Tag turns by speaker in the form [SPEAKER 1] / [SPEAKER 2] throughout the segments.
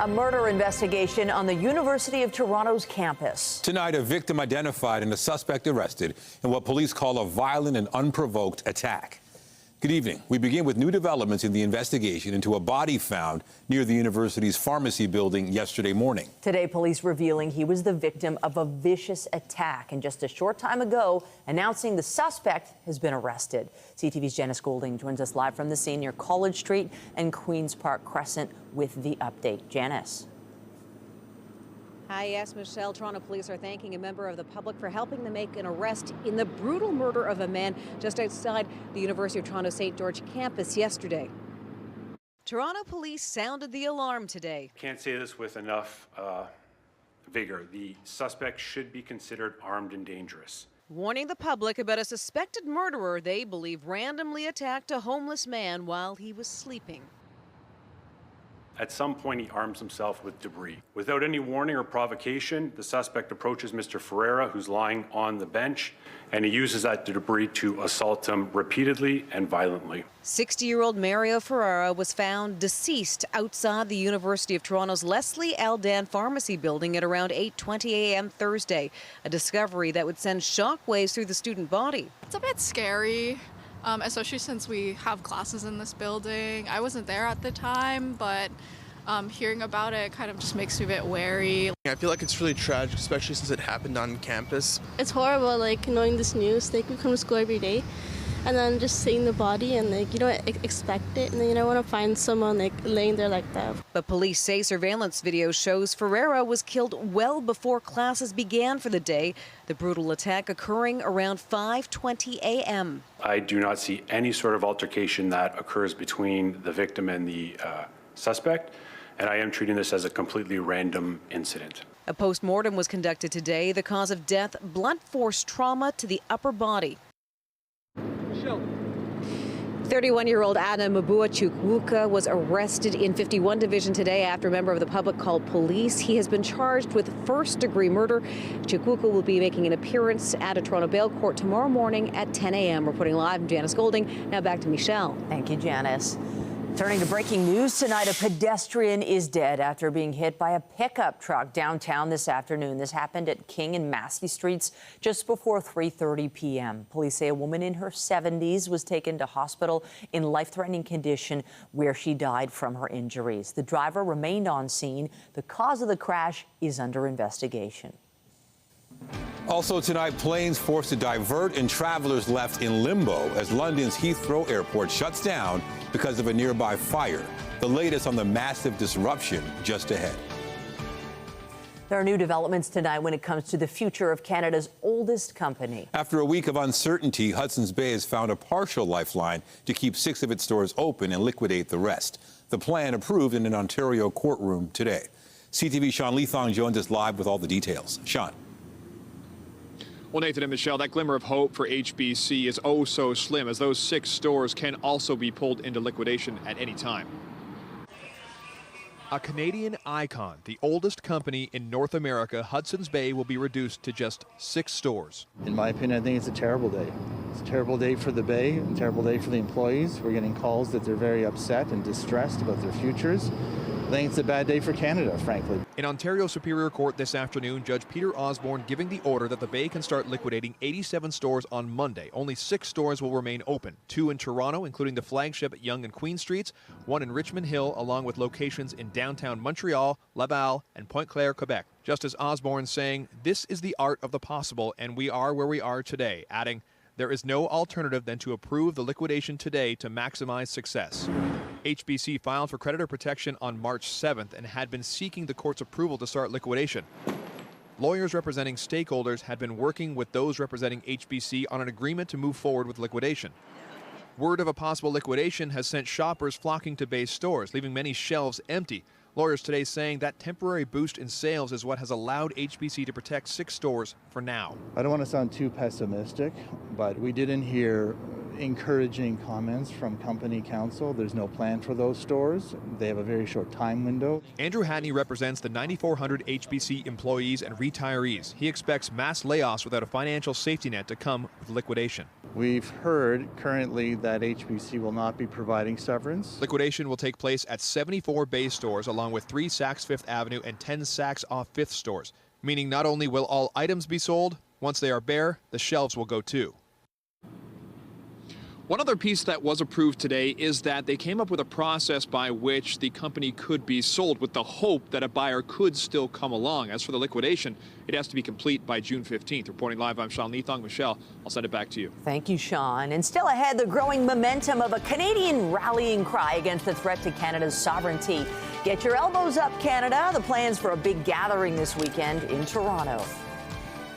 [SPEAKER 1] A murder investigation on the University of Toronto's campus.
[SPEAKER 2] Tonight, a victim identified and a suspect arrested in what police call a violent and unprovoked attack. Good evening. We begin with new developments in the investigation into a body found near the university's pharmacy building yesterday morning.
[SPEAKER 1] Today, police revealing he was the victim of a vicious attack, and just a short time ago, announcing the suspect has been arrested. CTV's Janice Goulding joins us live from the scene near College Street and Queen's Park Crescent with the update. Janice.
[SPEAKER 3] Hi, yes, Michelle. Toronto police are thanking a member of the public for helping them make an arrest in the brutal murder of a man just outside the University of Toronto St. George campus yesterday. Toronto police sounded the alarm today.
[SPEAKER 4] Can't say this with enough vigor. The suspect should be considered armed and dangerous.
[SPEAKER 3] Warning the public about a suspected murderer they believe randomly attacked a homeless man while he was sleeping.
[SPEAKER 4] At some point, he arms himself with debris. Without any warning or provocation, the suspect approaches Mr. Ferreira, who's lying on the bench, and he uses that debris to assault him repeatedly and violently.
[SPEAKER 3] 60-year-old Mario Ferreira was found deceased outside the University of Toronto's Leslie Aldan Pharmacy building at around 8:20 a.m. Thursday, a discovery that would send shockwaves through the student body.
[SPEAKER 5] It's a bit scary. Especially since we have classes in this building. I wasn't there at the time, but hearing about it kind of just makes me a bit wary.
[SPEAKER 6] I feel like it's really tragic, especially since it happened on campus.
[SPEAKER 7] It's horrible, like, knowing this news. Like, we come to school every day, and then just seeing the body, and, like, you don't expect it, and then you don't want to find someone, like, laying there like that.
[SPEAKER 3] But police say surveillance video shows Ferreira was killed well before classes began for the day, the brutal attack occurring around 5:20 a.m.
[SPEAKER 4] I do not see any sort of altercation that occurs between the victim and the suspect, and I am treating this as a completely random incident.
[SPEAKER 3] A post-mortem was conducted today. The cause of death, blunt force trauma to the upper body. 31-year-old Anna Mabua Chukwuka was arrested in 51 Division today after a member of the public called police. He has been charged with first-degree murder. Chukwuka will be making an appearance at a Toronto bail court tomorrow morning at 10 a.m. Reporting live, I'm Janice Goulding. Now back to Michelle.
[SPEAKER 1] Thank you, Janice. Turning to breaking news tonight, a pedestrian is dead after being hit by a pickup truck downtown this afternoon. This happened at King and Massey Streets just before 3:30 p.m. Police say a woman in her 70s was taken to hospital in life-threatening condition where she died from her injuries. The driver remained on scene. The cause of the crash is under investigation.
[SPEAKER 2] Also tonight, planes forced to divert and travelers left in limbo as London's Heathrow Airport shuts down because of a nearby fire. The latest on the massive disruption just ahead.
[SPEAKER 1] There are new developments tonight when it comes to the future of Canada's oldest company.
[SPEAKER 2] After a week of uncertainty, Hudson's Bay has found a partial lifeline to keep 6 of its stores open and liquidate the rest. The plan approved in an Ontario courtroom today. CTV's Sean Leithong joins us live with all the details. Sean.
[SPEAKER 8] Well, Nathan and Michelle, that glimmer of hope for HBC is oh so slim, as those 6 stores can also be pulled into liquidation at any time. A Canadian icon, the oldest company in North America, Hudson's Bay, will be reduced to just 6 stores.
[SPEAKER 9] In my opinion, I think it's a terrible day. It's a terrible day for the Bay, a terrible day for the employees. We're getting calls that they're very upset and distressed about their futures. I think it's a bad day for Canada, frankly.
[SPEAKER 8] In Ontario Superior Court this afternoon, Judge Peter Osborne giving the order that the Bay can start liquidating 87 stores on Monday. Only 6 stores will remain open. 2 in Toronto, including the flagship at Yonge and Queen Streets, 1 in Richmond Hill, along with locations in downtown Montreal, Laval, and Pointe-Claire, Quebec. Justice Osborne saying, "This is the art of the possible, and we are where we are today," adding, "There is no alternative than to approve the liquidation today to maximize success." HBC filed for creditor protection on March 7th and had been seeking the court's approval to start liquidation. Lawyers representing stakeholders had been working with those representing HBC on an agreement to move forward with liquidation. Word of a possible liquidation has sent shoppers flocking to Bay stores, leaving many shelves empty. Lawyers today saying that temporary boost in sales is what has allowed HBC to protect 6 stores for now.
[SPEAKER 9] I don't want to sound too pessimistic, but we didn't hear encouraging comments from company counsel. There's no plan for those stores. They have a very short time window.
[SPEAKER 8] Andrew Hatney represents the 9,400 HBC employees and retirees. He expects mass layoffs without a financial safety net to come with liquidation.
[SPEAKER 9] We've heard currently that HBC will not be providing severance.
[SPEAKER 8] Liquidation will take place at 74 Bay stores, along with 3 Saks Fifth Avenue and 10 Saks off Fifth stores, meaning not only will all items be sold, once they are bare, the shelves will go too. One other piece that was approved today is that they came up with a process by which the company could be sold with the hope that a buyer could still come along. As for the liquidation, it has to be complete by June 15th. Reporting live, I'm Sean Neathong. Michelle, I'll send it back to you.
[SPEAKER 1] Thank you, Sean. And still ahead, the growing momentum of a Canadian rallying cry against the threat to Canada's sovereignty. Get your elbows up, Canada. The plans for a big gathering this weekend in Toronto.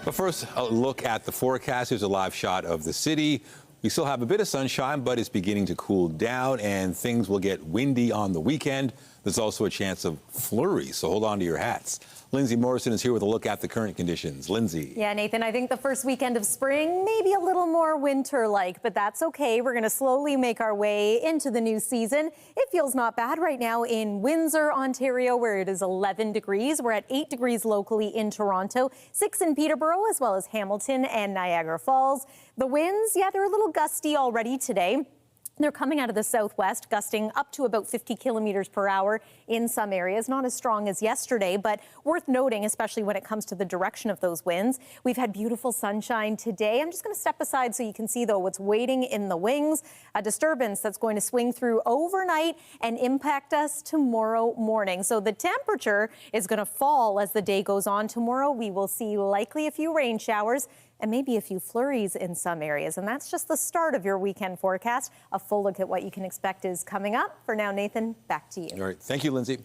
[SPEAKER 2] But first, a look at the forecast. Here's a live shot of the city. We still have a bit of sunshine, but it's beginning to cool down, and things will get windy on the weekend. There's also a chance of flurries, so hold on to your hats. Lindsay Morrison is here with a look at the current conditions. Lindsay.
[SPEAKER 10] Yeah, Nathan, I think the first weekend of spring, maybe a little more winter-like, but that's okay. We're going to slowly make our way into the new season. It feels not bad right now in Windsor, Ontario, where it is 11 degrees. We're at 8 degrees locally in Toronto, 6 in Peterborough, as well as Hamilton and Niagara Falls. The winds, yeah, they're a little gusty already today. They're coming out of the southwest, gusting up to about 50 kilometers per hour in some areas. Not as strong as yesterday, but worth noting, especially when it comes to the direction of those winds. We've had beautiful sunshine today. I'm just going to step aside so you can see, though, what's waiting in the wings. A disturbance that's going to swing through overnight and impact us tomorrow morning. So the temperature is going to fall as the day goes on. Tomorrow, we will see likely a few rain showers and maybe a few flurries in some areas. And that's just the start of your weekend forecast. A full look at what you can expect is coming up. For now, Nathan, back to you.
[SPEAKER 2] All right. Thank you, Lindsay.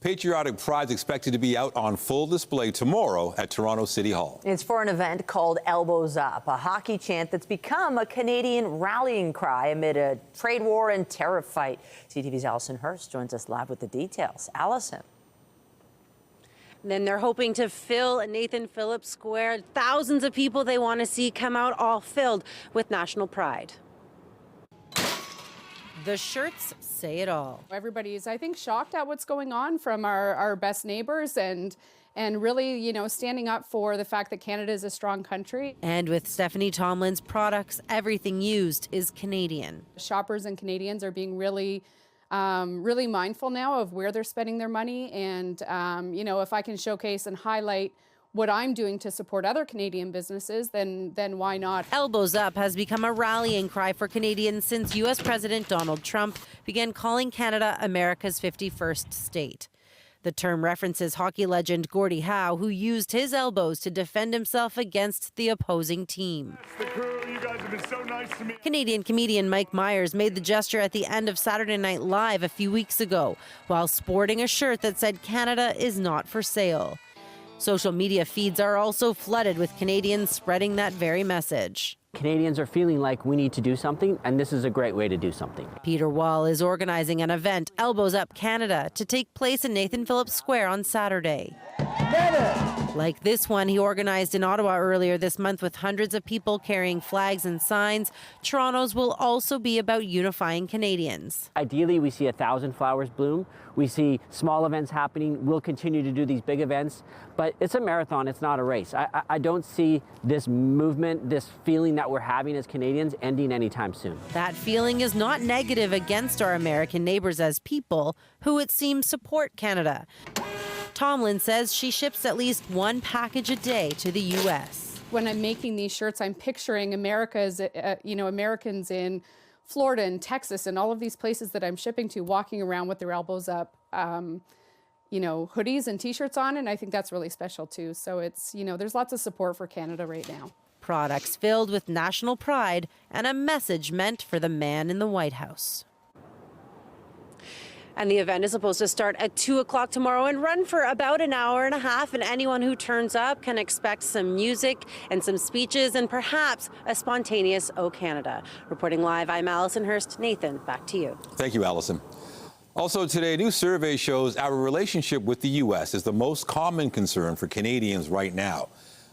[SPEAKER 2] Patriotic Pride is expected to be out on full display tomorrow at Toronto City Hall.
[SPEAKER 1] It's for an event called Elbows Up, a hockey chant that's become a Canadian rallying cry amid a trade war and tariff fight. CTV's Allison Hurst joins us live with the details. Allison.
[SPEAKER 3] Then they're hoping to fill Nathan Phillips Square. Thousands of people they want to see come out, all filled with national pride. The shirts say it all.
[SPEAKER 11] Everybody's, I think, shocked at what's going on from our best neighbors and really, you know, standing up for the fact that Canada is a strong country.
[SPEAKER 3] And with Stephanie Tomlin's products, everything used is Canadian.
[SPEAKER 11] Shoppers and Canadians are being really mindful now of where they're spending their money. And, you know, if I can showcase and highlight what I'm doing to support other Canadian businesses, then why not?
[SPEAKER 3] Elbows Up has become a rallying cry for Canadians since U.S. President Donald Trump began calling Canada America's 51st state. The term references hockey legend Gordie Howe, who used his elbows to defend himself against the opposing team.
[SPEAKER 12] That's the crew. You guys have been so nice to me.
[SPEAKER 3] Canadian comedian Mike Myers made the gesture at the end of Saturday Night Live a few weeks ago, while sporting a shirt that said Canada is not for sale. Social media feeds are also flooded with Canadians spreading that very message.
[SPEAKER 13] Canadians are feeling like we need to do something, and this is a great way to do something.
[SPEAKER 3] Peter Wall is organizing an event, Elbows Up Canada, to take place in Nathan Phillips Square on Saturday. Like this one he organized in Ottawa earlier this month with hundreds of people carrying flags and signs, Toronto's will also be about unifying Canadians.
[SPEAKER 13] Ideally, we see 1,000 flowers bloom. We see small events happening. We'll continue to do these big events, but it's a marathon, it's not a race. I don't see this movement, this feeling that we're having as Canadians ending anytime soon.
[SPEAKER 3] That feeling is not negative against our American neighbors as people who it seems support Canada. Tomlin says she ships at least one package a day to the U.S.
[SPEAKER 11] When I'm making these shirts, I'm picturing America's, Americans in Florida and Texas and all of these places that I'm shipping to walking around with their elbows up, hoodies and T-shirts on, and I think that's really special too. So it's, there's lots of support for Canada right now.
[SPEAKER 3] Products filled with national pride and a message meant for the man in the White House. And the event is supposed to start at 2 o'clock tomorrow and run for about an hour and a half. And anyone who turns up can expect some music and some speeches and perhaps a spontaneous "O Canada." Reporting live, I'm Allison Hurst. Nathan, back to you.
[SPEAKER 2] Thank you, Allison. Also today, a new survey shows our relationship with the U.S. is the most common concern for Canadians right now.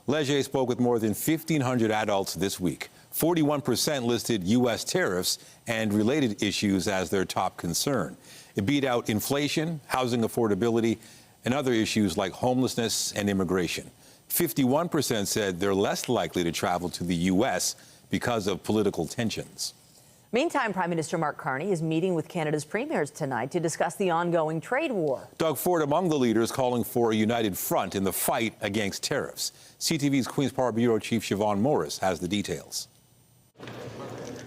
[SPEAKER 2] Leger spoke with more than 1,500 adults this week. 41% listed U.S. tariffs and related issues as their top concern. It beat out inflation, housing affordability, and other issues like homelessness and immigration. 51% said they're less likely to travel to the U.S. because of political tensions.
[SPEAKER 1] Meantime, Prime Minister Mark Carney is meeting with Canada's premiers tonight to discuss the ongoing trade war.
[SPEAKER 2] Doug Ford among the leaders calling for a united front in the fight against tariffs. CTV's Queen's Park Bureau Chief Siobhan Morris has the details.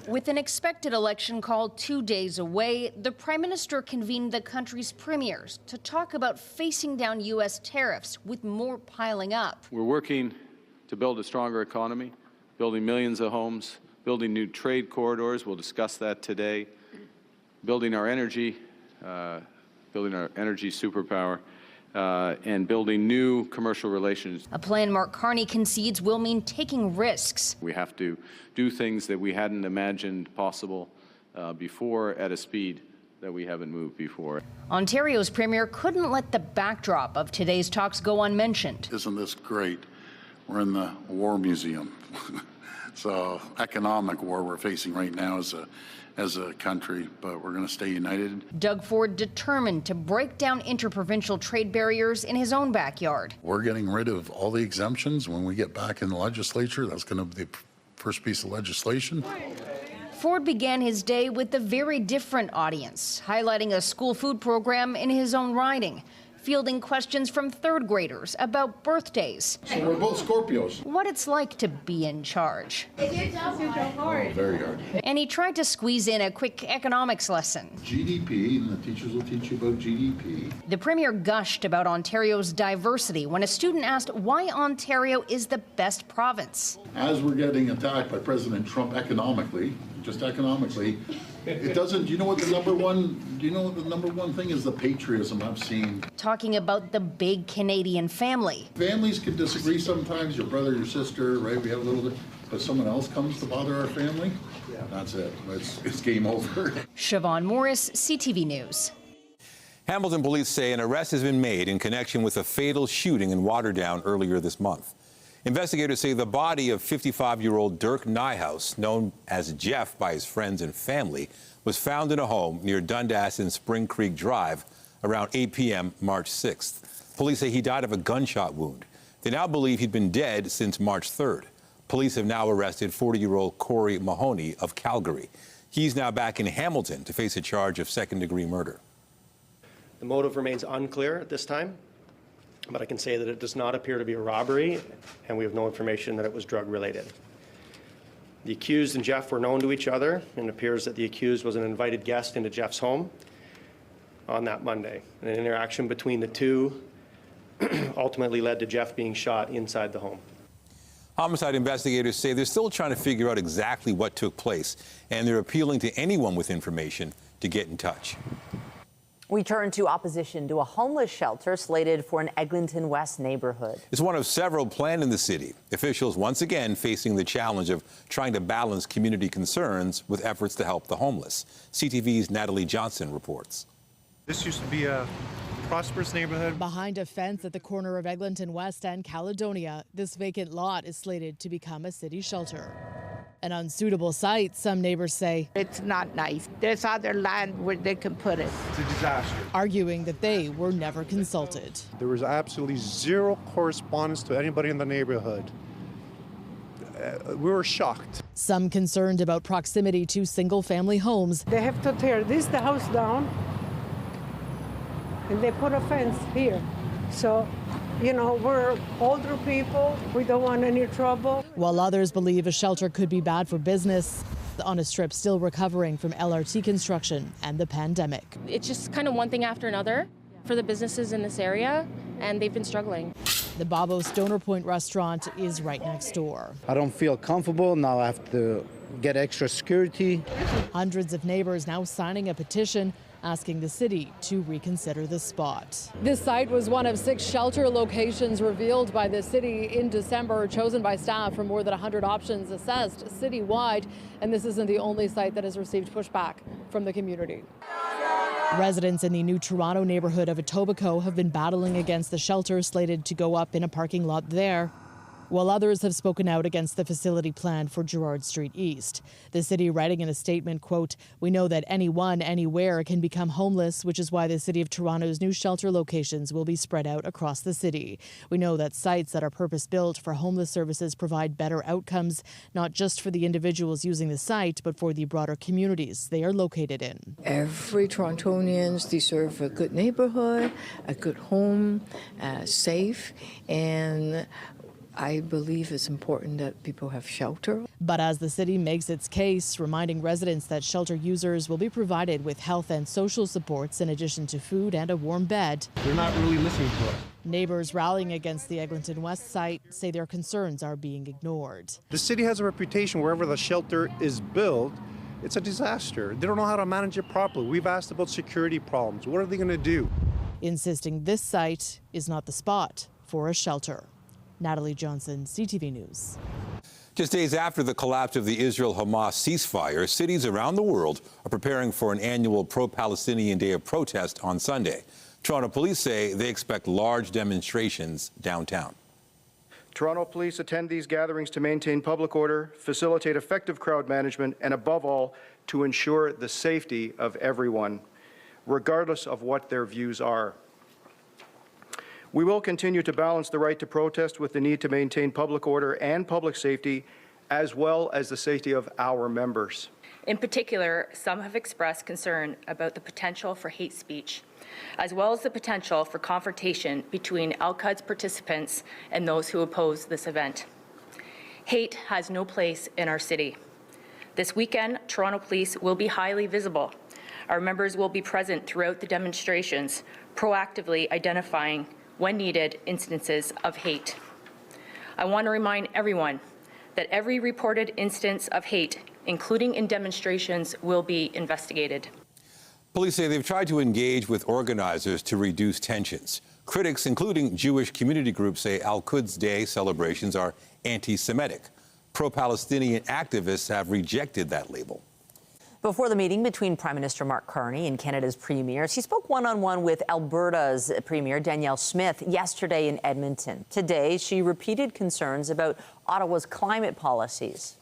[SPEAKER 14] With an expected election call 2 days away, the Prime Minister convened the country's premiers to talk about facing down U.S. tariffs, with more piling up.
[SPEAKER 15] We're working to build a stronger economy, building millions of homes, building new trade corridors. We'll discuss that today. Building our energy superpower, and building new commercial relations.
[SPEAKER 14] A plan Mark Carney concedes will mean taking risks.
[SPEAKER 15] We have to do things that we hadn't imagined possible before at a speed that we haven't moved before.
[SPEAKER 14] Ontario's premier couldn't let the backdrop of today's talks go unmentioned.
[SPEAKER 16] Isn't this great? We're in the war museum. It's an economic war we're facing right now as a country, but we're going to stay united.
[SPEAKER 14] Doug Ford determined to break down interprovincial trade barriers in his own backyard.
[SPEAKER 16] We're getting rid of all the exemptions. When we get back in the legislature, that's going to be the first piece of legislation.
[SPEAKER 14] Ford began his day with a very different audience, highlighting a school food program in his own riding, fielding questions from third graders about birthdays.
[SPEAKER 16] So we're both Scorpios.
[SPEAKER 14] What it's like to be in charge.
[SPEAKER 16] Oh, very hard.
[SPEAKER 14] And he tried to squeeze in a quick economics lesson.
[SPEAKER 16] GDP, and the teachers will teach you about GDP.
[SPEAKER 14] The premier gushed about Ontario's diversity when a student asked why Ontario is the best province.
[SPEAKER 16] As we're getting attacked by President Trump economically, just economically, it doesn't, do you know what the number one thing is? The patriotism I've seen.
[SPEAKER 14] Talking about the big Canadian family.
[SPEAKER 16] Families can disagree sometimes, your brother, your sister, right? We have a little bit, but someone else comes to bother our family, that's it. It's game over.
[SPEAKER 14] Siobhan Morris, CTV News.
[SPEAKER 2] Hamilton police say an arrest has been made in connection with a fatal shooting in Waterdown earlier this month. Investigators say the body of 55-year-old Dirk Nyhouse, known as Jeff by his friends and family, was found in a home near Dundas and Spring Creek Drive around 8 p.m. March 6th. Police say he died of a gunshot wound. They now believe he'd been dead since March 3rd. Police have now arrested 40-year-old Corey Mahoney of Calgary. He's now back in Hamilton to face a charge of second-degree murder.
[SPEAKER 17] The motive remains unclear at this time, but I can say that it does not appear to be a robbery, and we have no information that it was drug-related. The accused and Jeff were known to each other, and it appears that the accused was an invited guest into Jeff's home on that Monday. An interaction between the two ultimately led to Jeff being shot inside the home.
[SPEAKER 2] Homicide investigators say they're still trying to figure out exactly what took place, and they're appealing to anyone with information to get in touch.
[SPEAKER 1] We turn to opposition to a homeless shelter slated for an Eglinton West neighborhood.
[SPEAKER 2] It's one of several planned in the city. Officials once again facing the challenge of trying to balance community concerns with efforts to help the homeless. CTV's Natalie Johnson reports.
[SPEAKER 18] This used to be a prosperous neighborhood.
[SPEAKER 19] Behind a fence at the corner of Eglinton West and Caledonia, this vacant lot is slated to become a city shelter. An unsuitable site, some neighbors say.
[SPEAKER 20] It's not nice. There's other land where they can put it.
[SPEAKER 18] It's a disaster.
[SPEAKER 19] Arguing that they were never consulted.
[SPEAKER 18] There was absolutely zero correspondence to anybody in the neighborhood. We were shocked.
[SPEAKER 19] Some concerned about proximity to single-family homes.
[SPEAKER 20] They have to tear the house down, and they put a fence here. So, you know, we're older people. We don't want any trouble.
[SPEAKER 19] While others believe a shelter could be bad for business on a strip still recovering from LRT construction and the pandemic.
[SPEAKER 21] It's just kind of one thing after another for the businesses in this area, and they've been struggling.
[SPEAKER 19] The Babo Stoner Point restaurant is right next door.
[SPEAKER 22] I don't feel comfortable. Now I have to get extra security.
[SPEAKER 19] Hundreds of neighbors now signing a petition asking the city to reconsider the spot. This site was one of 6 shelter locations revealed by the city in December, chosen by staff from more than 100 options assessed citywide. And this isn't the only site that has received pushback from the community. Residents in the new Toronto neighborhood of Etobicoke have been battling against the shelter slated to go up in a parking lot there. while others have spoken out against the facility plan for Gerrard Street East. The city writing in a statement, quote, "We know that anyone, anywhere can become homeless, which is why the City of Toronto's new shelter locations will be spread out across the city. We know that sites that are purpose-built for homeless services provide better outcomes, not just for the individuals using the site, but for the broader communities they are located in."
[SPEAKER 5] Every Torontonians deserve a good neighborhood, a good home, safe, and I believe it's important that people have shelter.
[SPEAKER 19] But as the city makes its case, reminding residents that shelter users will be provided with health and social supports in addition to food and a warm bed.
[SPEAKER 18] They're not really listening to us.
[SPEAKER 19] Neighbors rallying against the Eglinton West site say their concerns are being ignored.
[SPEAKER 18] The city has a reputation wherever the shelter is built, it's a disaster. They don't know how to manage it properly. We've asked about security problems. What are they going to do?
[SPEAKER 19] Insisting this site is not the spot for a shelter. Natalie Johnson, CTV News.
[SPEAKER 2] Just days after the collapse of the Israel-Hamas ceasefire, cities around the world are preparing for an annual pro-Palestinian day of protest on Sunday. Toronto police say they expect large demonstrations downtown.
[SPEAKER 6] Toronto police attend these gatherings to maintain public order, facilitate effective crowd management, and above all, to ensure the safety of everyone, regardless of what their views are. We will continue to balance the right to protest with the need to maintain public order and public safety, as well as the safety of our members.
[SPEAKER 23] In particular, some have expressed concern about the potential for hate speech, as well as the potential for confrontation between Al-Quds participants and those who oppose this event. Hate has no place in our city. This weekend, Toronto Police will be highly visible. Our members will be present throughout the demonstrations, proactively identifying, when needed, instances of hate. I want to remind everyone that every reported instance of hate, including in demonstrations, will be investigated.
[SPEAKER 2] Police say they've tried to engage with organizers to reduce tensions. Critics, including Jewish community groups, say Al-Quds Day celebrations are anti-Semitic. Pro-Palestinian activists have rejected that label.
[SPEAKER 1] Before the meeting between Prime Minister Mark Carney and Canada's Premier, she spoke one-on-one with Alberta's Premier Danielle Smith yesterday in Edmonton. Today, she repeated concerns about Ottawa's climate policies.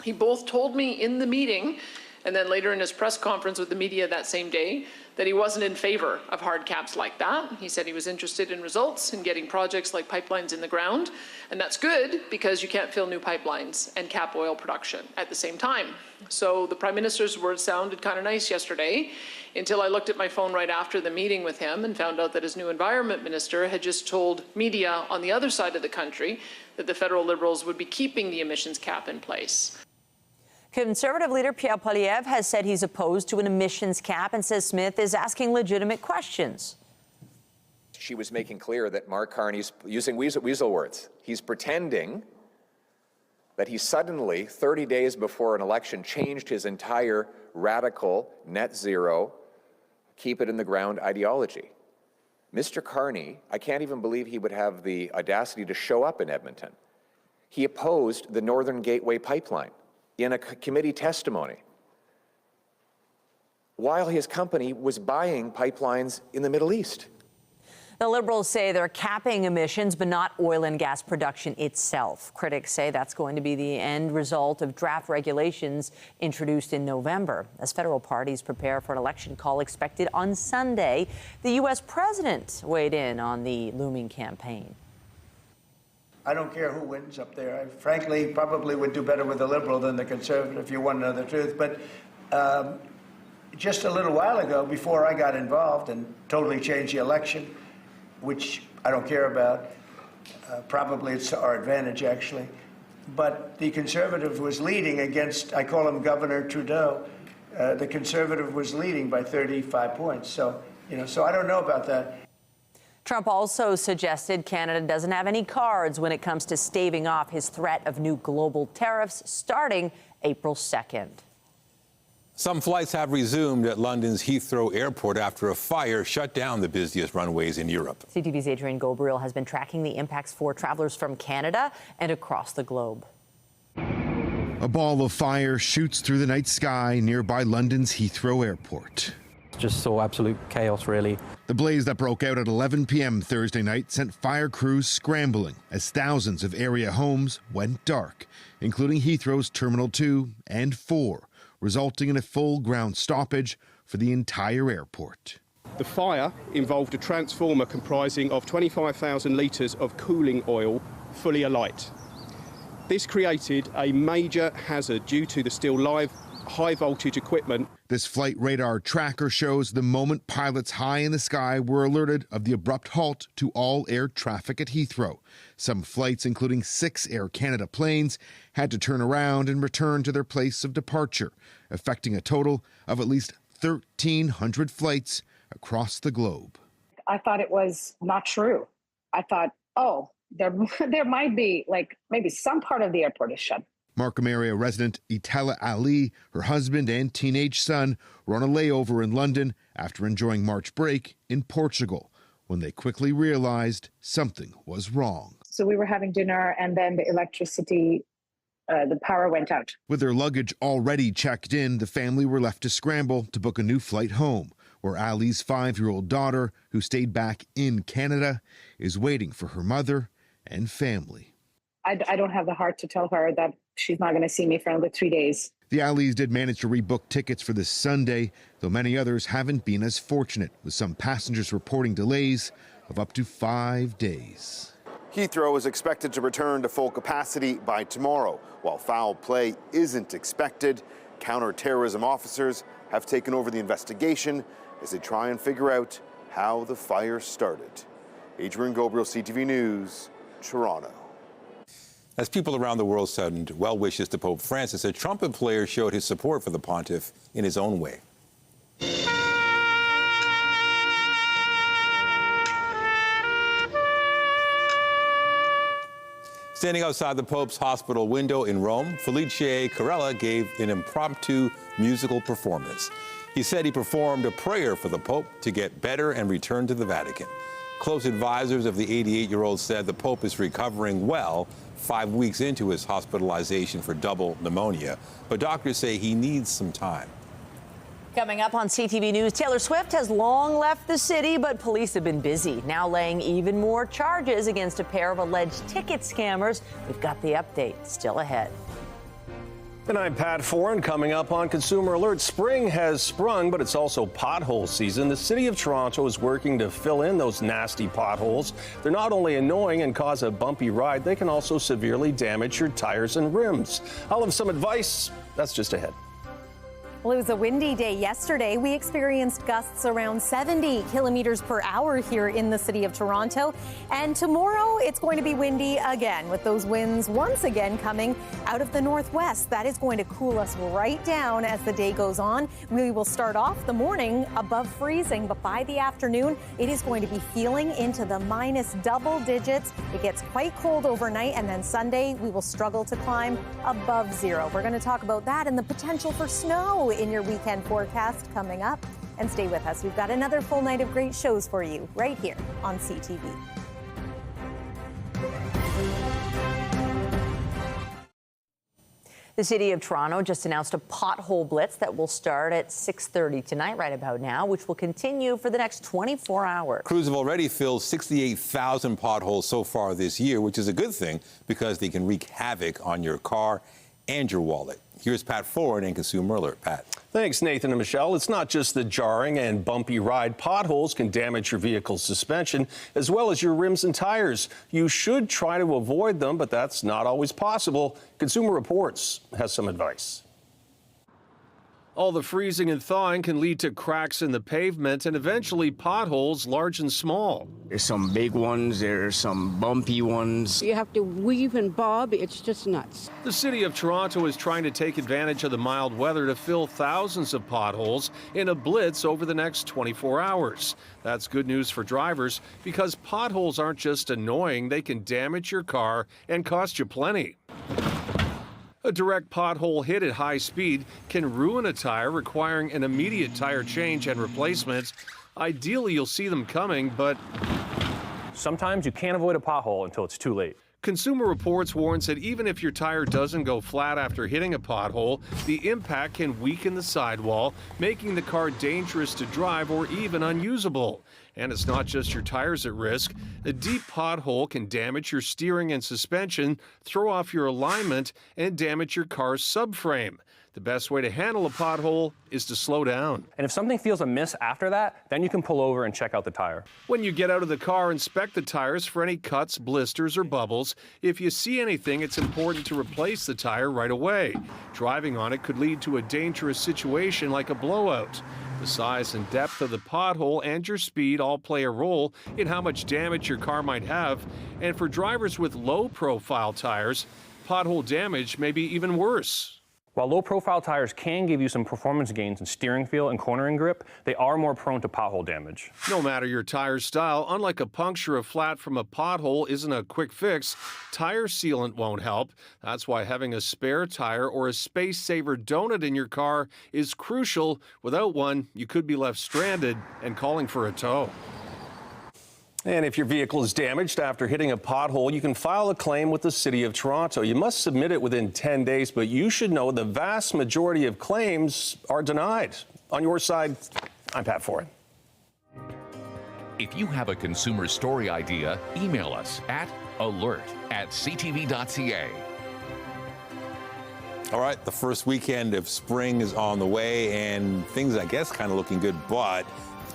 [SPEAKER 24] He both told me in the meeting and then later in his press conference with the media that same day that he wasn't in favor of hard caps like that. He said he was interested in results and getting projects like pipelines in the ground. And that's good because you can't fill new pipelines and cap oil production at the same time. So the Prime Minister's words sounded kind of nice yesterday until I looked at my phone right after the meeting with him and found out that his new Environment Minister had just told media on the other side of the country that the federal Liberals would be keeping the emissions cap in place.
[SPEAKER 1] Conservative leader Pierre Poilievre has said he's opposed to an emissions cap and says Smith is asking legitimate questions.
[SPEAKER 25] She was making clear that Mark Carney's using weasel words. He's pretending that he suddenly, 30 days before an election, changed his entire radical net zero, keep it in the ground ideology. Mr. Carney, I can't even believe he would have the audacity to show up in Edmonton. He opposed the Northern Gateway pipeline in a committee testimony while his company was buying pipelines in the Middle East.
[SPEAKER 1] The Liberals say they're capping emissions, but not oil and gas production itself. Critics say that's going to be the end result of draft regulations introduced in November. As federal parties prepare for an election call expected on Sunday, the U.S. president weighed in on the looming campaign.
[SPEAKER 26] I don't care who wins up there. I frankly probably would do better with the Liberal than the Conservative, if you want to know the truth. But just a little while ago, before I got involved and totally changed the election, which I don't care about, probably it's to our advantage, actually. But the Conservative was leading against, I call him Governor Trudeau. The Conservative was leading by 35 points. So, so I don't know about that.
[SPEAKER 1] Trump also suggested Canada doesn't have any cards when it comes to staving off his threat of new global tariffs starting April 2nd.
[SPEAKER 2] Some flights have resumed at London's Heathrow Airport after a fire shut down the busiest runways in Europe.
[SPEAKER 1] CTV's Adrian Gobriel has been tracking the impacts for travelers from Canada and across the globe.
[SPEAKER 27] A ball of fire shoots through the night sky nearby London's Heathrow Airport.
[SPEAKER 4] Just saw absolute chaos, really.
[SPEAKER 7] The blaze that broke out at 11 p.m. Thursday night sent fire crews scrambling as thousands of area homes went dark, including Heathrow's Terminal 2 and 4, resulting in a full ground stoppage for the entire airport.
[SPEAKER 8] The fire involved a transformer comprising of 25,000 litres of cooling oil fully alight. This created a major hazard due to the still live high voltage equipment.
[SPEAKER 7] This flight radar tracker shows the moment pilots high in the sky were alerted of the abrupt halt to all air traffic at Heathrow. Some flights, including 6 Air Canada planes, had to turn around and return to their place of departure, affecting a total of at least 1,300 flights across the globe.
[SPEAKER 9] I thought it was not true. I thought, oh, there might be, like, maybe some part of the airport is shut.
[SPEAKER 7] Markham area resident Itala Ali, her husband and teenage son were on a layover in London after enjoying March break in Portugal when they quickly realized something was wrong.
[SPEAKER 9] So we were having dinner and then the electricity, the power went out.
[SPEAKER 7] With their luggage already checked in, the family were left to scramble to book a new flight home, where Ali's 5-year-old daughter, who stayed back in Canada, is waiting for her mother and family.
[SPEAKER 9] I don't have the heart to tell her that she's not going to see me for another 3 days.
[SPEAKER 7] The Alis did manage to rebook tickets for this Sunday, though many others haven't been as fortunate, with some passengers reporting delays of up to 5 days.
[SPEAKER 10] Heathrow is expected to return to full capacity by tomorrow. While foul play isn't expected, counter-terrorism officers have taken over the investigation as they try and figure out how the fire started. Adrian Gobriel, CTV News, Toronto.
[SPEAKER 2] As people around the world sent well wishes to Pope Francis, a trumpet player showed his support for the pontiff in his own way. Standing outside the Pope's hospital window in Rome, Felice Carella gave an impromptu musical performance. He said he performed a prayer for the Pope to get better and return to the Vatican. Close advisors of the 88-year-old said the Pope is recovering well 5 weeks into his hospitalization for double pneumonia, but doctors say he needs some time.
[SPEAKER 1] Coming up on CTV News, Taylor Swift has long left the city, but police have been busy, now laying even more charges against a pair of alleged ticket scammers. We've got the update still ahead.
[SPEAKER 12] And I'm Pat Foran. Coming up on Consumer Alert, spring has sprung, but it's also pothole season. The city of Toronto is working to fill in those nasty potholes. They're not only annoying and cause a bumpy ride, they can also severely damage your tires and rims. I'll have some advice. That's just ahead.
[SPEAKER 27] Well, it was a windy day yesterday. We experienced gusts around 70 kilometers per hour here in the city of Toronto. And tomorrow it's going to be windy again, with those winds once again coming out of the northwest. That is going to cool us right down as the day goes on. We will start off the morning above freezing, but by the afternoon it is going to be feeling into the minus double digits. It gets quite cold overnight, and then Sunday we will struggle to climb above zero. We're going to talk about that and the potential for snow in your weekend forecast coming up. And stay with us. We've got another full night of great shows for you right here on CTV.
[SPEAKER 1] The City of Toronto just announced a pothole blitz that will start at 6:30 tonight, right about now, which will continue for the next 24 hours.
[SPEAKER 2] Crews have already filled 68,000 potholes so far this year, which is a good thing because they can wreak havoc on your car and your wallet. Here's Pat Foran and Consumer Alert. Pat.
[SPEAKER 12] Thanks, Nathan and Michelle. It's not just the jarring and bumpy ride. Potholes can damage your vehicle's suspension as well as your rims and tires. You should try to avoid them, but that's not always possible. Consumer Reports has some advice. All the freezing and thawing can lead to cracks in the pavement and eventually potholes large and small.
[SPEAKER 28] There's some big ones, there's some bumpy ones.
[SPEAKER 29] You have to weave and bob, it's just nuts.
[SPEAKER 12] The City of Toronto is trying to take advantage of the mild weather to fill thousands of potholes in a blitz over the next 24 hours. That's good news for drivers because potholes aren't just annoying, they can damage your car and cost you plenty. A direct pothole hit at high speed can ruin a tire, requiring an immediate tire change and replacement. Ideally, you'll see them coming, but
[SPEAKER 30] sometimes you can't avoid a pothole until it's too late.
[SPEAKER 12] Consumer Reports warns that even if your tire doesn't go flat after hitting a pothole, the impact can weaken the sidewall, making the car dangerous to drive or even unusable. And it's not just your tires at risk. A deep pothole can damage your steering and suspension, throw off your alignment, and damage your car's subframe. The best way to handle a pothole is to slow down.
[SPEAKER 4] And if something feels amiss after that, then you can pull over and check out the tire.
[SPEAKER 12] When you get out of the car, inspect the tires for any cuts, blisters, or bubbles. If you see anything, it's important to replace the tire right away. Driving on it could lead to a dangerous situation like a blowout. The size and depth of the pothole and your speed all play a role in how much damage your car might have. And for drivers with low-profile tires, pothole damage may be even worse.
[SPEAKER 4] While low-profile tires can give you some performance gains in steering feel and cornering grip, they are more prone to pothole damage.
[SPEAKER 12] No matter your tire style, unlike a puncture of flat from a pothole isn't a quick fix, tire sealant won't help. That's why having a spare tire or a space-saver donut in your car is crucial. Without one, you could be left stranded and calling for a tow.
[SPEAKER 3] And if your vehicle is damaged after hitting a pothole, you can file a claim with the City of Toronto. You must submit it within 10 days, but you should know the vast majority of claims are denied. On your side, I'm Pat Ford.
[SPEAKER 11] If you have a consumer story idea, email us at alert@ctv.ca.
[SPEAKER 2] All right, the first weekend of spring is on the way, and things, I guess, kind of looking good, but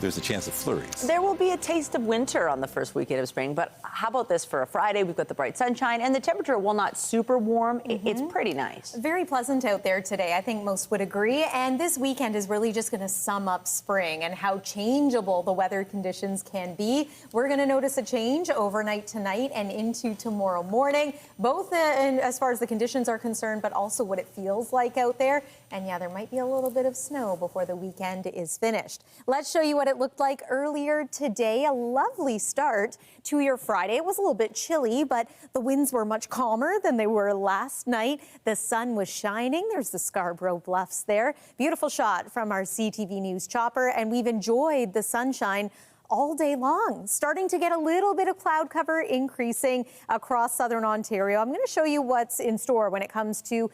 [SPEAKER 2] there's a chance of flurries.
[SPEAKER 1] There will be a taste of winter on the first weekend of spring, but how about this for a Friday? We've got the bright sunshine, and the temperature, while not super warm, it's pretty nice.
[SPEAKER 27] Very pleasant out there today. I think most would agree. And this weekend is really just going to sum up spring and how changeable the weather conditions can be. We're going to notice a change overnight tonight and into tomorrow morning, both as far as the conditions are concerned, but also what it feels like out there. And yeah, there might be a little bit of snow before the weekend is finished. Let's show you what it looked like earlier today. A lovely start to your Friday. It was a little bit chilly, but the winds were much calmer than they were last night. The sun was shining. There's the Scarborough Bluffs there. Beautiful shot from our CTV News chopper, and we've enjoyed the sunshine all day long. Starting to get a little bit of cloud cover increasing across southern Ontario. I'm going to show you what's in store when it comes to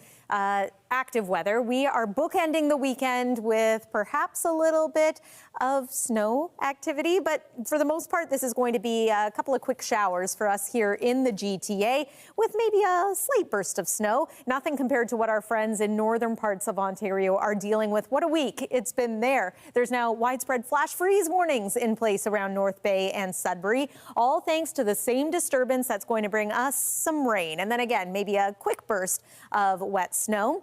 [SPEAKER 27] active weather. We are bookending the weekend with perhaps a little bit of snow activity, but for the most part, this is going to be a couple of quick showers for us here in the GTA with maybe a slight burst of snow. Nothing compared to what our friends in northern parts of Ontario are dealing with. What a week it's been there. There's now widespread flash freeze warnings in place around North Bay and Sudbury, all thanks to the same disturbance that's going to bring us some rain. And then again, maybe a quick burst of wet snow.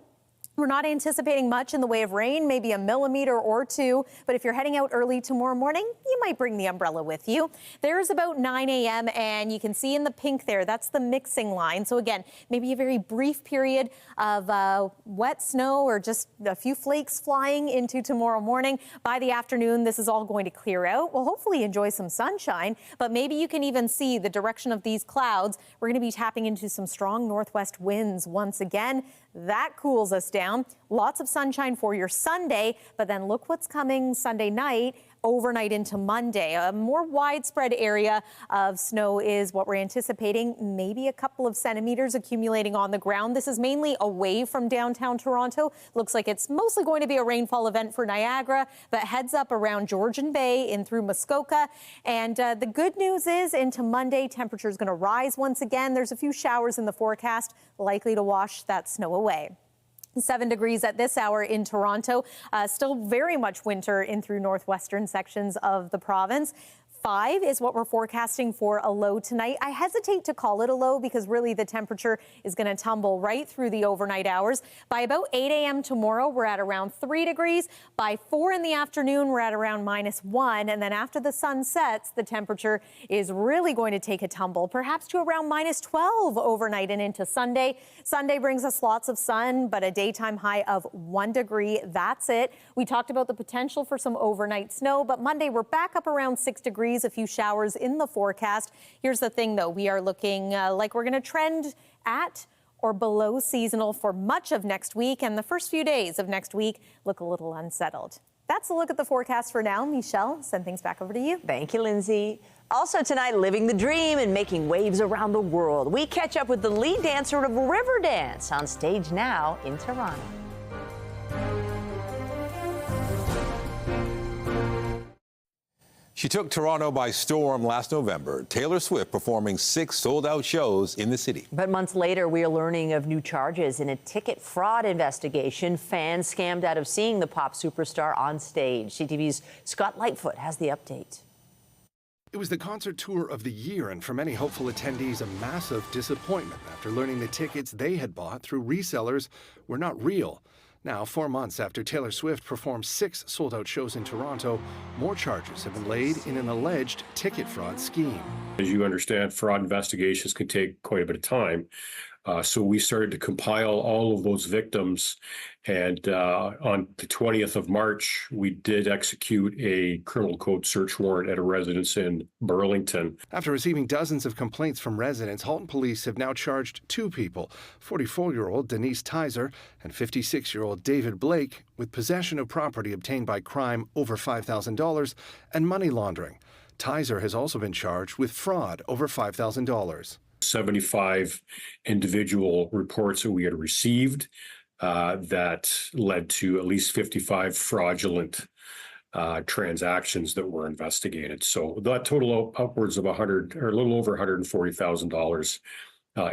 [SPEAKER 27] We're not anticipating much in the way of rain, maybe a millimeter or two, but if you're heading out early tomorrow morning, you might bring the umbrella with you. There's about 9 a.m. and you can see in the pink there, that's the mixing line. So again, maybe a very brief period of wet snow or just a few flakes flying into tomorrow morning. By the afternoon, this is all going to clear out. We'll hopefully enjoy some sunshine, but maybe you can even see the direction of these clouds. We're going to be tapping into some strong northwest winds once again. That cools us down. Lots of sunshine for your Sunday, but then look what's coming Sunday night, overnight into Monday. A more widespread area of snow is what we're anticipating, maybe a couple of centimeters accumulating on the ground. This is mainly away from downtown Toronto. Looks like it's mostly going to be a rainfall event for Niagara, but heads up around Georgian Bay in through Muskoka. And the good news is into Monday, temperature is going to rise once again. There's a few showers in the forecast, likely to wash that snow away. 7 degrees at this hour in Toronto. Still very much winter in through northwestern sections of the province. 5 is what we're forecasting for a low tonight. I hesitate to call it a low because really the temperature is going to tumble right through the overnight hours. By about 8 a.m. tomorrow, we're at around 3 degrees. By 4 in the afternoon, we're at around -1. And then after the sun sets, the temperature is really going to take a tumble, perhaps to around -12 overnight and into Sunday. Sunday brings us lots of sun, but a daytime high of 1 degree. That's it. We talked about the potential for some overnight snow, but Monday we're back up around 6 degrees. A few showers in the forecast. Here's the thing, though. We are looking like we're going to trend at or below seasonal for much of next week, and the first few days of next week look a little unsettled. That's a look at the forecast for now. Michelle, send things back over to you.
[SPEAKER 1] Thank you, Lindsay. Also tonight, living the dream and making waves around the world. We catch up with the lead dancer of Riverdance on stage now in Toronto.
[SPEAKER 2] She took Toronto by storm last November. Taylor Swift performing 6 sold-out shows in the city.
[SPEAKER 1] But months later, we are learning of new charges in a ticket fraud investigation. Fans scammed out of seeing the pop superstar on stage. CTV's Scott Lightfoot has the update.
[SPEAKER 5] It was the concert tour of the year, and for many hopeful attendees, a massive disappointment after learning the tickets they had bought through resellers were not real. Now, 4 months after Taylor Swift performed 6 sold-out shows in Toronto, more charges have been laid in an alleged ticket fraud scheme.
[SPEAKER 13] As you understand, fraud investigations can take quite a bit of time. So we started to compile all of those victims. And on the 20th of March, we did execute a criminal code search warrant at a residence in Burlington.
[SPEAKER 5] After receiving dozens of complaints from residents, Halton police have now charged 2 people, 44-year-old Denise Tizer and 56-year-old David Blake, with possession of property obtained by crime over $5,000 and money laundering. Tizer has also been charged with fraud over $5,000.
[SPEAKER 13] 75 individual reports that we had received that led to at least 55 fraudulent transactions that were investigated. So that total upwards of 100 or a little over $140,000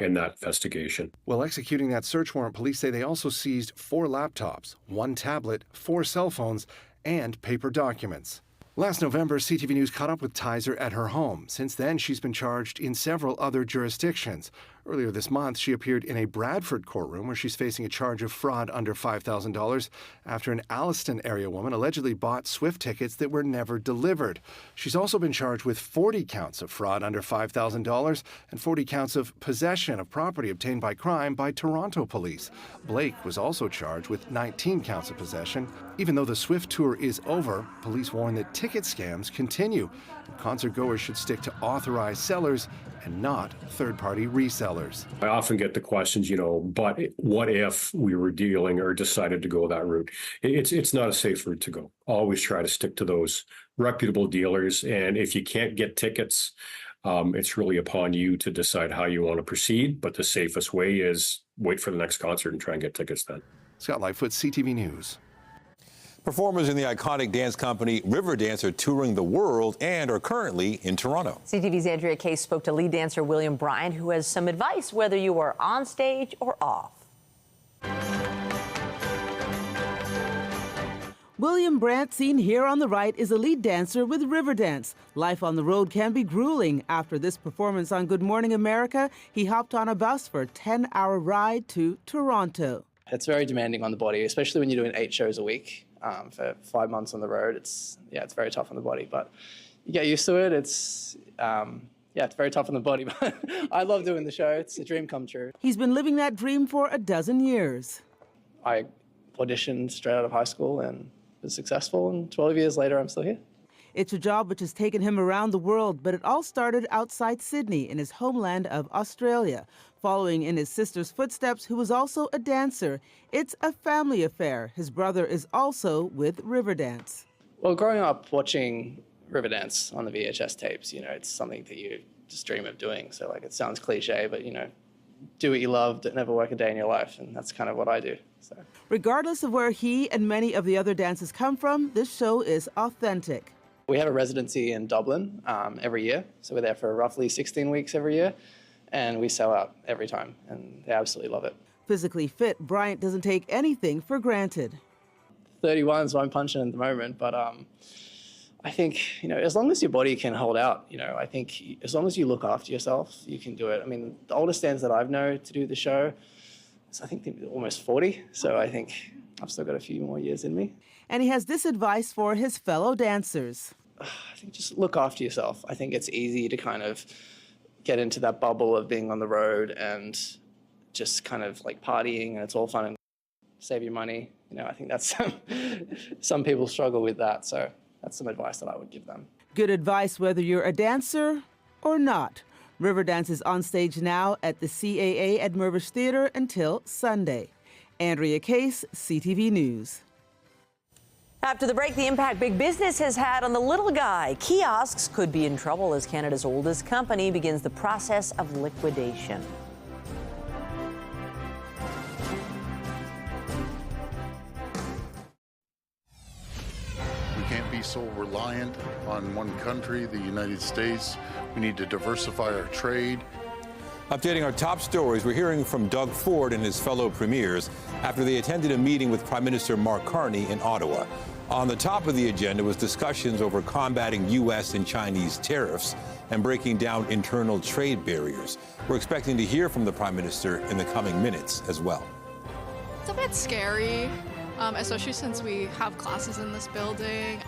[SPEAKER 13] in that investigation.
[SPEAKER 5] While executing that search warrant, police say they also seized 4 laptops, 1 tablet, 4 cell phones, and paper documents. Last November, CTV News caught up with Tizer at her home. Since then, she's been charged in several other jurisdictions. Earlier this month, she appeared in a Bradford courtroom where she's facing a charge of fraud under $5,000 after an Alliston area woman allegedly bought Swift tickets that were never delivered. She's also been charged with 40 counts of fraud under $5,000 and 40 counts of possession of property obtained by crime by Toronto police. Blake was also charged with 19 counts of possession. Even though the Swift tour is over, police warn that ticket scams continue. Concert goers should stick to authorized sellers and not third-party resellers.
[SPEAKER 13] I often get the questions, but what if we were dealing or decided to go that route? It's not a safe route to go. Always try to stick to those reputable dealers. And if you can't get tickets, it's really upon you to decide how you want to proceed. But the safest way is wait for the next concert and try and get tickets then.
[SPEAKER 5] Scott Lightfoot, CTV News.
[SPEAKER 2] Performers in the iconic dance company Riverdance are touring the world and are currently in Toronto.
[SPEAKER 1] CTV's Andrea Case spoke to lead dancer William Bryant, who has some advice whether you are on stage or off.
[SPEAKER 14] William Bryant, seen here on the right, is a lead dancer with Riverdance. Life on the road can be grueling. After this performance on Good Morning America, he hopped on a bus for a 10-hour ride to Toronto.
[SPEAKER 15] It's very demanding on the body, especially when you're doing 8 shows a week. For 5 months on the road, it's very tough on the body, but you get used to it. It's very tough on the body, but I love doing the show. It's a dream come true.
[SPEAKER 14] He's been living that dream for a dozen years.
[SPEAKER 15] I auditioned straight out of high school and was successful, and 12 years later, I'm still here.
[SPEAKER 14] It's a job which has taken him around the world, but it all started outside Sydney in his homeland of Australia. Following in his sister's footsteps, who was also a dancer. It's a family affair. His brother is also with Riverdance.
[SPEAKER 15] Well, growing up watching Riverdance on the VHS tapes, it's something that you just dream of doing. So, it sounds cliche, but, do what you love, never work a day in your life, and that's kind of what I do. So.
[SPEAKER 14] Regardless of where he and many of the other dancers come from, this show is authentic.
[SPEAKER 15] We have a residency in Dublin every year, so we're there for roughly 16 weeks every year. And we sell out every time, and they absolutely love it.
[SPEAKER 14] Physically fit, Bryant doesn't take anything for granted.
[SPEAKER 15] 31 is what I'm punching at the moment, but I think, as long as your body can hold out, I think as long as you look after yourself, you can do it. I mean, the oldest dance that I've known to do the show is, I think, almost 40, so I think I've still got a few more years in me.
[SPEAKER 14] And he has this advice for his fellow dancers.
[SPEAKER 15] I think just look after yourself. I think it's easy to kind of get into that bubble of being on the road and just kind of partying, and it's all fun and save your money. I think that's some people struggle with that. So that's some advice that I would give them.
[SPEAKER 14] Good advice whether you're a dancer or not. Riverdance is on stage now at the CAA at Mirvish Theatre until Sunday. Andrea Case, CTV News.
[SPEAKER 1] After the break, the impact big business has had on the little guy. Kiosks could be in trouble as Canada's oldest company begins the process of liquidation.
[SPEAKER 6] We can't be so reliant on one country, the United States. We need to diversify our trade.
[SPEAKER 2] Updating our top stories, we're hearing from Doug Ford and his fellow premiers after they attended a meeting with Prime Minister Mark Carney in Ottawa. On the top of the agenda was discussions over combating U.S. and Chinese tariffs and breaking down internal trade barriers. We're expecting to hear from the Prime Minister in the coming minutes as well.
[SPEAKER 16] It's a bit scary, especially since we have classes in this building.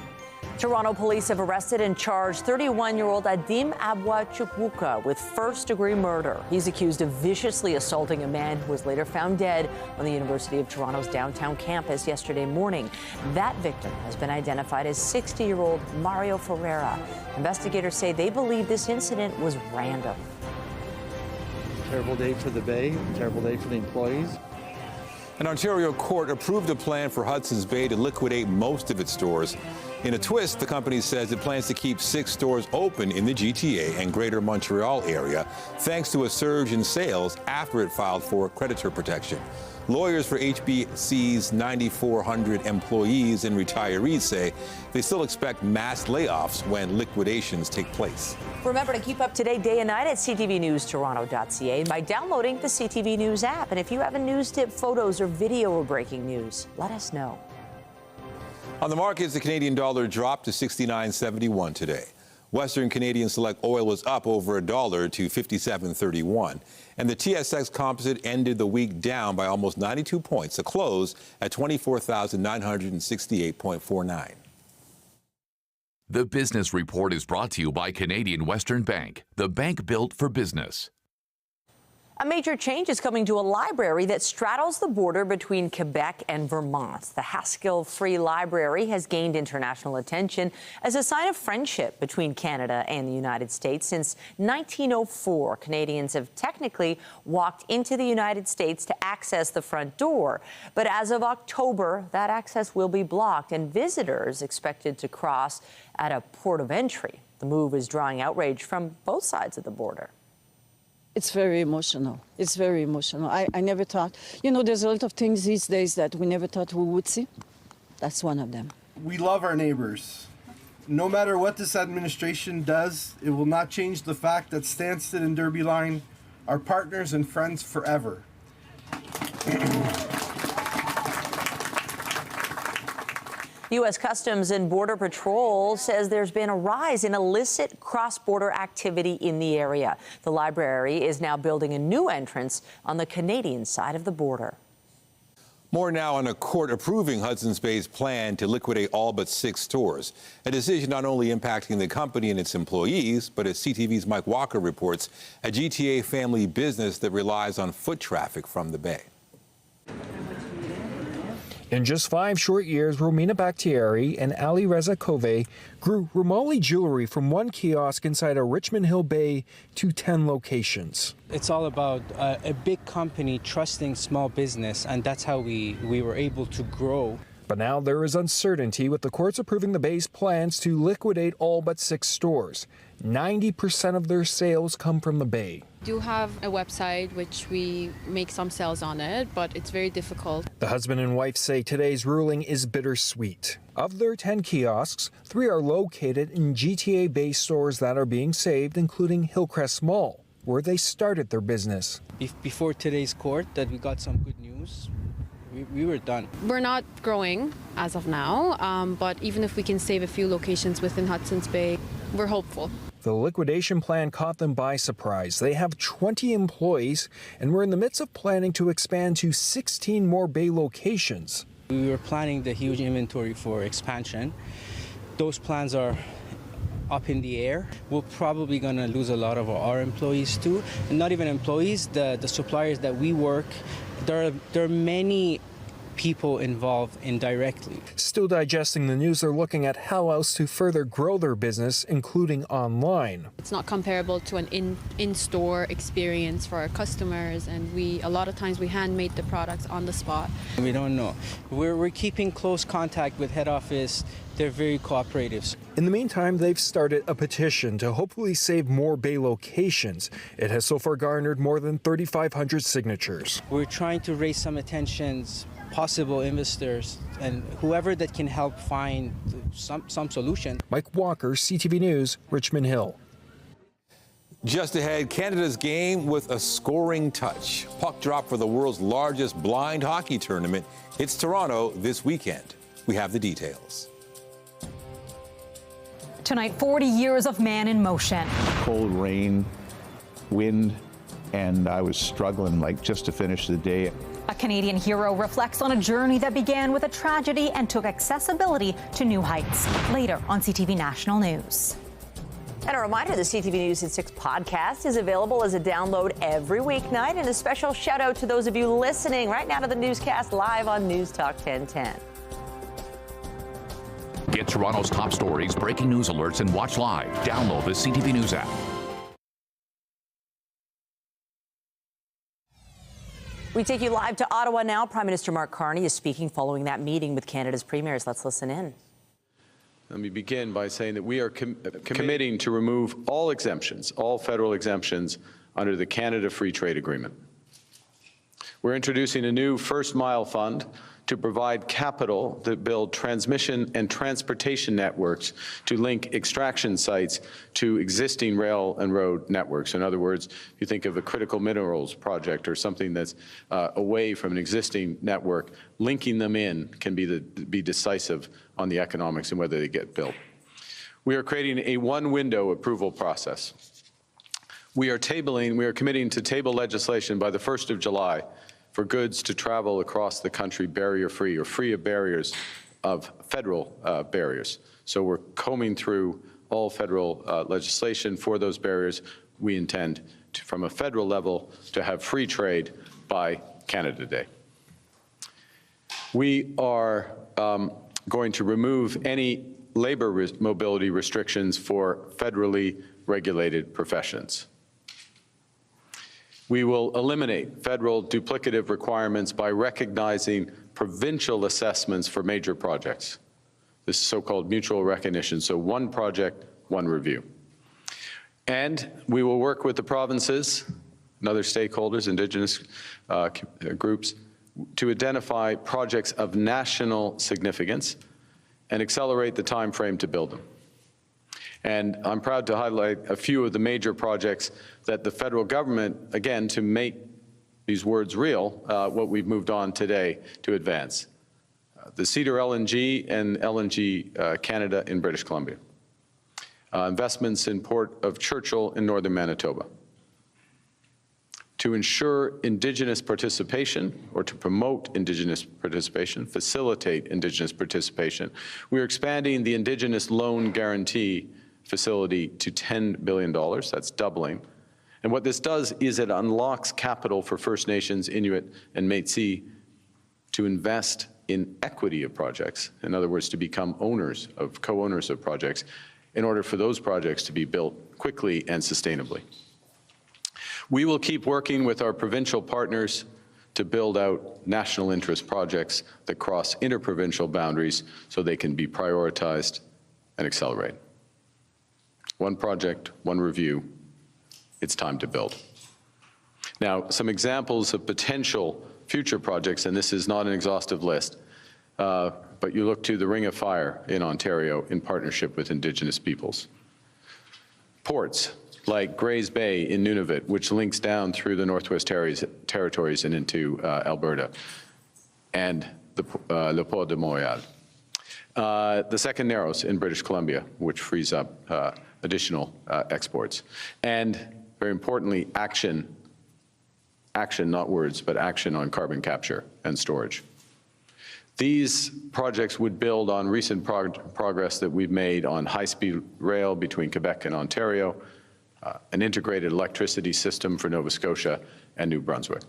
[SPEAKER 1] Toronto police have arrested and charged 31-year-old Adim Abwa Chukwuka with first-degree murder. He's accused of viciously assaulting a man who was later found dead on the University of Toronto's downtown campus yesterday morning. That victim has been identified as 60-year-old Mario Ferreira. Investigators say they believe this incident was random.
[SPEAKER 17] Terrible day for the Bay, terrible day for the employees.
[SPEAKER 2] An Ontario court approved a plan for Hudson's Bay to liquidate most of its stores. In a twist, the company says it plans to keep 6 stores open in the GTA and Greater Montreal area, thanks to a surge in sales after it filed for creditor protection. Lawyers for HBC's 9,400 employees and retirees say they still expect mass layoffs when liquidations take place.
[SPEAKER 1] Remember to keep up to date day and night at ctvnewstoronto.ca by downloading the CTV News app. And if you have a news tip, photos, or video or breaking news, let us know.
[SPEAKER 2] On the markets, the Canadian dollar dropped to 69.71 today. Western Canadian Select Oil was up over $1 to 57.31. And the TSX Composite ended the week down by almost 92 points, a close at 24,968.49.
[SPEAKER 11] The Business Report is brought to you by Canadian Western Bank, the bank built for business.
[SPEAKER 1] A major change is coming to a library that straddles the border between Quebec and Vermont. The Haskell Free Library has gained international attention as a sign of friendship between Canada and the United States. Since 1904, Canadians have technically walked into the United States to access the front door. But as of October, that access will be blocked and visitors expected to cross at a port of entry. The move is drawing outrage from both sides of the border.
[SPEAKER 18] It's very emotional. It's very emotional. I never thought, there's a lot of things these days that we never thought we would see. That's one of them.
[SPEAKER 19] We love our neighbors. No matter what this administration does, it will not change the fact that Stansted and Derby Line are partners and friends forever.
[SPEAKER 1] U.S. Customs and Border Patrol says there's been a rise in illicit cross-border activity in the area. The library is now building a new entrance on the Canadian side of the border.
[SPEAKER 2] More now on a court approving Hudson's Bay's plan to liquidate all but 6 stores. A decision not only impacting the company and its employees, but as CTV's Mike Walker reports, a GTA family business that relies on foot traffic from the Bay.
[SPEAKER 20] In just 5 short years, Romina Bakhtiari and Ali Reza Kove grew Romali jewelry from 1 kiosk inside a Richmond Hill Bay to 10 locations.
[SPEAKER 21] It's all about a big company trusting small business, and that's how we were able to grow.
[SPEAKER 20] But now there is uncertainty with the courts approving the Bay's plans to liquidate all but 6 stores. 90% of their sales come from the Bay.
[SPEAKER 22] We do have a website which we make some sales on it, but it's very difficult.
[SPEAKER 20] The husband and wife say today's ruling is bittersweet. Of their 10 kiosks, 3 are located in GTA-based stores that are being saved, including Hillcrest Mall, where they started their business.
[SPEAKER 21] Before today's court that we got some good news, we were done.
[SPEAKER 22] We're not growing as of now, but even if we can save a few locations within Hudson's Bay, we're hopeful.
[SPEAKER 20] The liquidation plan caught them by surprise. They have 20 employees and were in the midst of planning to expand to 16 more Bay locations.
[SPEAKER 21] We were planning the huge inventory for expansion. Those plans are up in the air. We're probably going to lose a lot of our employees too. And not even employees, the suppliers that we work, there are many people involved indirectly.
[SPEAKER 20] Still digesting the news, they're looking at how else to further grow their business, including online.
[SPEAKER 22] It's not comparable to an in-store experience for our customers, and a lot of times we handmade the products on the spot.
[SPEAKER 21] We don't know. We're keeping close contact with head office. They're very cooperative.
[SPEAKER 20] In the meantime, they've started a petition to hopefully save more Bay locations. It has so far garnered more than 3,500 signatures.
[SPEAKER 21] We're trying to raise some attentions, possible investors, and whoever that can help find some solution.
[SPEAKER 20] Mike Walker, CTV News, Richmond Hill.
[SPEAKER 2] Just ahead, Canada's game with a scoring touch. Puck drop for the world's largest blind hockey tournament hits Toronto this weekend. We have the details.
[SPEAKER 7] Tonight, 40 years of man in motion.
[SPEAKER 8] Cold rain, wind, and I was struggling just to finish the day.
[SPEAKER 7] A Canadian hero reflects on a journey that began with a tragedy and took accessibility to new heights. Later on CTV National News.
[SPEAKER 1] And a reminder, the CTV News at 6 podcast is available as a download every weeknight. And a special shout out to those of you listening right now to the newscast live on News Talk 1010.
[SPEAKER 11] Get Toronto's top stories, breaking news alerts, and watch live. Download the CTV News app.
[SPEAKER 1] We take you live to Ottawa now. Prime Minister Mark Carney is speaking following that meeting with Canada's premiers. Let's listen in.
[SPEAKER 9] Let me begin by saying that we are committing to remove all exemptions, all federal exemptions, under the Canada Free Trade Agreement. We're introducing a new First Mile Fund to provide capital to build transmission and transportation networks to link extraction sites to existing rail and road networks. In other words, if you think of a critical minerals project or something that's away from an existing network, linking them in can be decisive on the economics and whether they get built. We are creating a one-window approval process. We are committing to table legislation by the 1st of July for goods to travel across the country barrier-free or free of barriers of federal barriers. So we're combing through all federal legislation for those barriers. We intend to, from a federal level, to have free trade by Canada Day. We are going to remove any labor mobility restrictions for federally regulated professions. We will eliminate federal duplicative requirements by recognizing provincial assessments for major projects. This is so-called mutual recognition, so one project, one review. And we will work with the provinces and other stakeholders, Indigenous groups, to identify projects of national significance and accelerate the time frame to build them. And I'm proud to highlight a few of the major projects that the federal government, again, to make these words real, what we've moved on today to advance. The Cedar LNG and LNG Canada in British Columbia. Investments in Port of Churchill in northern Manitoba. To ensure Indigenous participation, or to promote Indigenous participation, facilitate Indigenous participation, we are expanding the Indigenous Loan Guarantee Facility to $10 billion. That's doubling. And what this does is it unlocks capital for First Nations, Inuit, and Métis to invest in equity of projects. In other words, to become owners of, co-owners of projects in order for those projects to be built quickly and sustainably. We will keep working with our provincial partners to build out national interest projects that cross interprovincial boundaries so they can be prioritized and accelerated. One project, one review. It's time to build. Now, some examples of potential future projects, and this is not an exhaustive list, but you look to the Ring of Fire in Ontario in partnership with Indigenous peoples. Ports like Grays Bay in Nunavut, which links down through the Northwest Territories and into Alberta, and the Le Port de Montréal. The Second Narrows in British Columbia, which frees up additional exports. And very importantly, action, not words, but action on carbon capture and storage. These projects would build on recent progress that we've made on high-speed rail between Quebec and Ontario, an integrated electricity system for Nova Scotia and New Brunswick.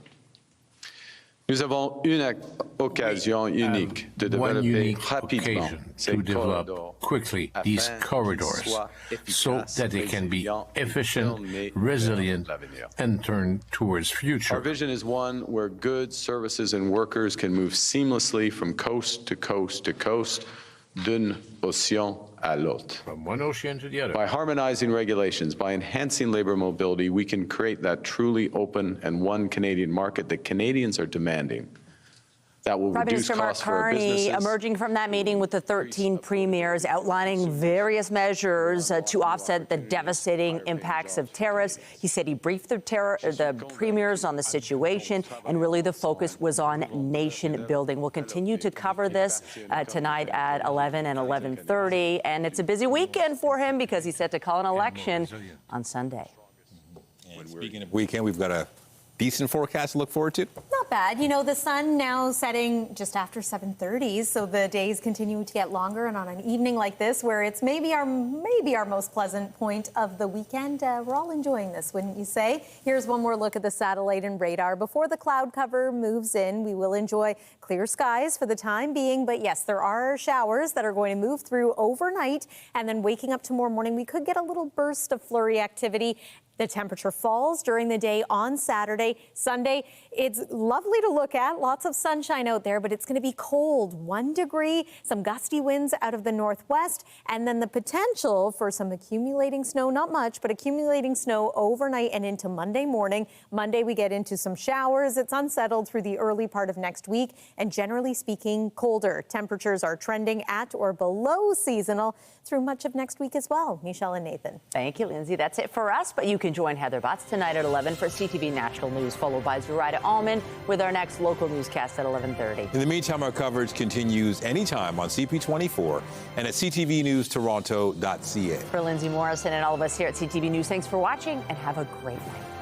[SPEAKER 9] Nous avons une occasion unique de développer rapidement ces corridors
[SPEAKER 4] quickly these corridors so that they can be efficient, resilient, and turn towards future.
[SPEAKER 9] Our vision is one where goods, services, and workers can move seamlessly from coast to coast to coast, d'un océan à l'autre.
[SPEAKER 4] From one ocean to the other.
[SPEAKER 9] By harmonizing regulations, by enhancing labor mobility, we can create that truly open and one Canadian market that Canadians are demanding. That will
[SPEAKER 1] Prime
[SPEAKER 9] reduce
[SPEAKER 1] Minister Mark
[SPEAKER 9] costs for our
[SPEAKER 1] Carney
[SPEAKER 9] businesses.
[SPEAKER 1] emerging from that meeting with the 13 premiers outlining various measures to offset the devastating impacts of tariffs. He said he briefed the premiers on the situation, and really the focus was on nation building. We'll continue to cover this tonight at 11 and 11:30, and it's a busy weekend for him because he's set to call an election on Sunday.
[SPEAKER 2] And speaking of weekend, we've got a decent forecast to look forward to.
[SPEAKER 27] Not bad. You know, the sun now setting just after 7:30, so the days continue to get longer. And on an evening like this, where it's maybe our most pleasant point of the weekend, we're all enjoying this, wouldn't you say? Here's one more look at the satellite and radar. Before the cloud cover moves in, we will enjoy clear skies for the time being. But yes, there are showers that are going to move through overnight, and then waking up tomorrow morning, we could get a little burst of flurry activity. The temperature falls during the day on Saturday. Sunday, it's lovely to look at. Lots of sunshine out there, but it's going to be cold. 1 degree, some gusty winds out of the northwest, and then the potential for some accumulating snow, not much, but accumulating snow overnight and into Monday morning. Monday, we get into some showers. It's unsettled through the early part of next week, and generally speaking, colder. Temperatures are trending at or below seasonal through much of next week as well. Michelle and Nathan.
[SPEAKER 1] Thank you, Lindsay. That's it for us, but you can join Heather Butts tonight at 11 for CTV National News, followed by Zurida Allman with our next local newscast at 11:30.
[SPEAKER 2] In the meantime, our coverage continues anytime on CP24 and at ctvnewstoronto.ca.
[SPEAKER 1] For Lindsay Morrison and all of us here at CTV News, thanks for watching and have a great night.